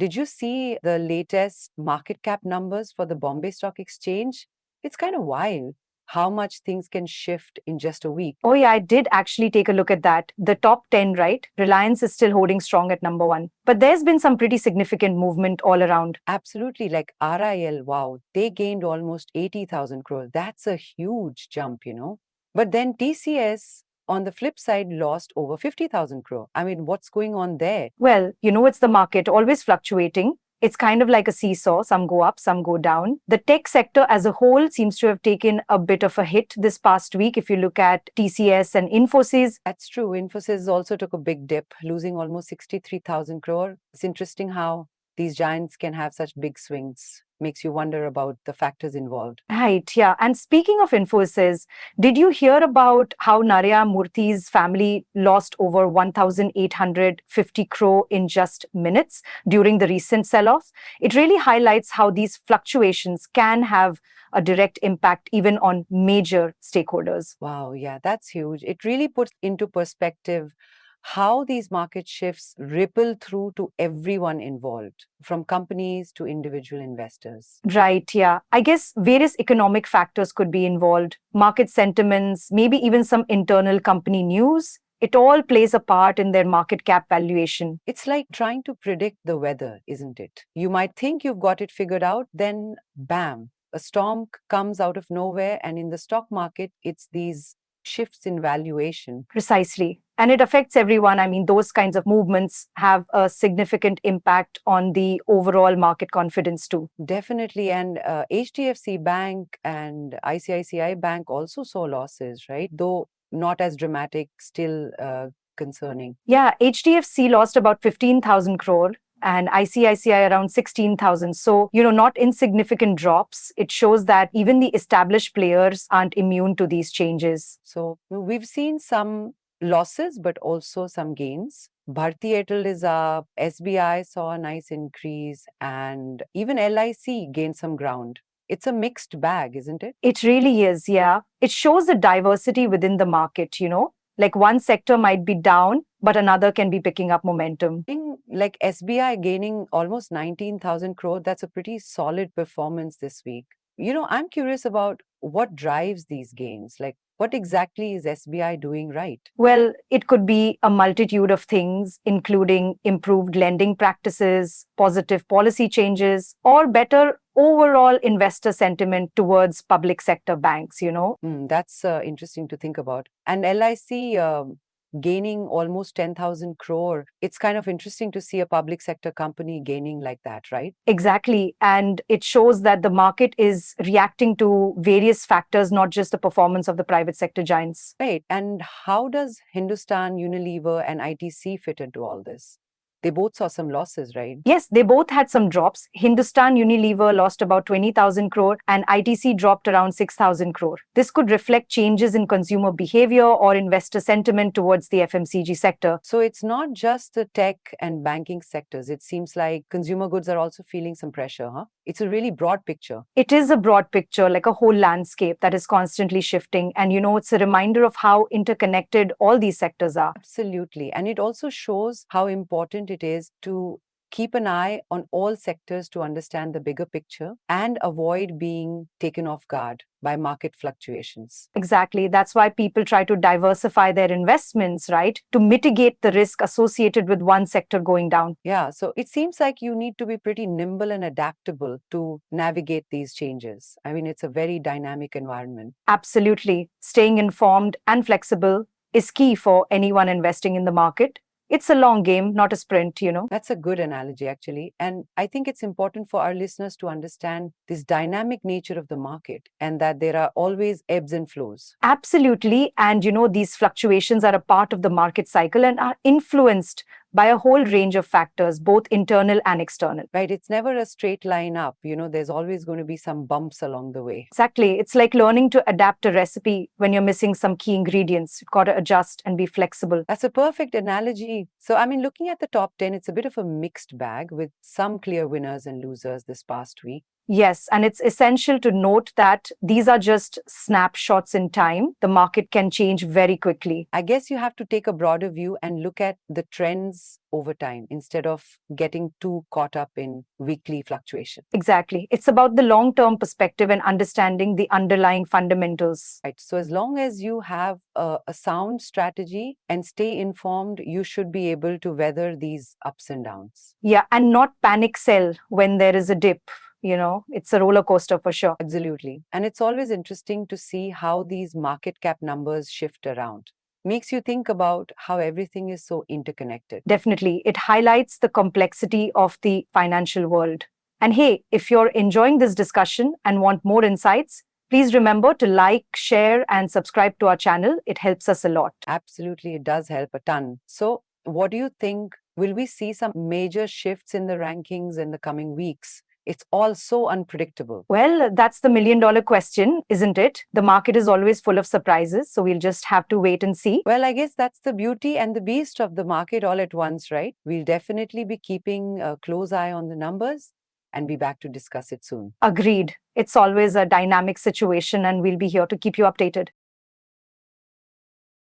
Did you see the latest market cap numbers for the Bombay Stock Exchange? It's kind of wild how much things can shift in just a week. Oh, yeah, I did actually take a look at that. The top 10, right? Reliance is still holding strong at number one. But there's been some pretty significant movement all around. Absolutely, like RIL, wow, they gained almost 80,000 crores. That's a huge jump. But then TCS, on the flip side, lost over 50,000 crore. I mean, what's going on there? Well, it's the market, always fluctuating. It's kind of like a seesaw. Some go up, some go down. The tech sector as a whole seems to have taken a bit of a hit this past week. If you look at TCS and Infosys, That's true. Infosys also took a big dip, losing almost 63,000 crore. It's interesting how these giants can have such big swings. Makes you wonder about the factors involved. right, yeah. And speaking of Infosys, did you hear about how Narayana Murthy's family lost over 1,850 crore in just minutes during the recent sell-off? It really highlights how these fluctuations can have a direct impact even on major stakeholders. Wow, yeah, that's huge. It really puts into perspective how these market shifts ripple through to everyone involved, from companies to individual investors. Right, yeah. I guess various economic factors could be involved, market sentiments, maybe even some internal company news. It all plays a part in their market cap valuation. It's like trying to predict the weather, isn't it? You might think you've got it figured out, then bam, a storm comes out of nowhere. And in the stock market, it's these shifts in valuation. Precisely. And it affects everyone. I mean, those kinds of movements have a significant impact on the overall market confidence too. Definitely. And HDFC Bank and ICICI Bank also saw losses, right? Though not as dramatic, still concerning. Yeah, HDFC lost about 15,000 crore and ICICI around 16,000. So, not insignificant drops. It shows that even the established players aren't immune to these changes. So we've seen some losses, but also some gains. Bharti Airtel is up, SBI saw a nice increase, and even LIC gained some ground. It's a mixed bag, isn't it? It really is, yeah. It shows the diversity within the market. Like one sector might be down, but another can be picking up momentum. Like SBI gaining almost 19,000 crore, that's a pretty solid performance this week. I'm curious about what drives these gains. Like, what exactly is SBI doing right? Well, it could be a multitude of things, including improved lending practices, positive policy changes, or better overall investor sentiment towards public sector banks. That's interesting to think about. And LIC gaining almost 10,000 crore. It's kind of interesting to see a public sector company gaining like that, right? Exactly. And it shows that the market is reacting to various factors, not just the performance of the private sector giants. Right. And how does Hindustan Unilever and ITC fit into all this? They both saw some losses, right? Yes, they both had some drops. Hindustan Unilever lost about 20,000 crore and ITC dropped around 6,000 crore. This could reflect changes in consumer behavior or investor sentiment towards the FMCG sector. So it's not just the tech and banking sectors. It seems like consumer goods are also feeling some pressure, huh? It's a really broad picture. It is a broad picture, like a whole landscape that is constantly shifting. And it's a reminder of how interconnected all these sectors are. Absolutely. And it also shows how important it is to keep an eye on all sectors to understand the bigger picture and avoid being taken off guard by market fluctuations. Exactly. That's why people try to diversify their investments, right? To mitigate the risk associated with one sector going down. Yeah, so it seems like you need to be pretty nimble and adaptable to navigate these changes. I mean, it's a very dynamic environment. Absolutely. Staying informed and flexible is key for anyone investing in the market. It's a long game, not a sprint. That's a good analogy, actually. And I think it's important for our listeners to understand this dynamic nature of the market and that there are always ebbs and flows. Absolutely. And these fluctuations are a part of the market cycle and are influenced by a whole range of factors, both internal and external. Right? It's never a straight line up. There's always going to be some bumps along the way. Exactly. It's like learning to adapt a recipe when you're missing some key ingredients. You've got to adjust and be flexible. That's a perfect analogy. So, I mean, looking at the top 10, it's a bit of a mixed bag with some clear winners and losers this past week. Yes, and it's essential to note that these are just snapshots in time. The market can change very quickly. I guess you have to take a broader view and look at the trends over time instead of getting too caught up in weekly fluctuation. Exactly. It's about the long term perspective and understanding the underlying fundamentals. Right. So, as long as you have a sound strategy and stay informed, you should be able to weather these ups and downs. Yeah, and not panic sell when there is a dip. It's a roller coaster for sure. Absolutely. And it's always interesting to see how these market cap numbers shift around. Makes you think about how everything is so interconnected. Definitely. It highlights the complexity of the financial world. And hey, if you're enjoying this discussion and want more insights, please remember to like, share, and subscribe to our channel. It helps us a lot. Absolutely, it does help a ton. So, what do you think? Will we see some major shifts in the rankings in the coming weeks? It's all so unpredictable. Well, that's the $1,000,000 question, isn't it? The market is always full of surprises, so we'll just have to wait and see. Well, I guess that's the beauty and the beast of the market all at once, right? We'll definitely be keeping a close eye on the numbers and be back to discuss it soon. Agreed. It's always a dynamic situation, and we'll be here to keep you updated.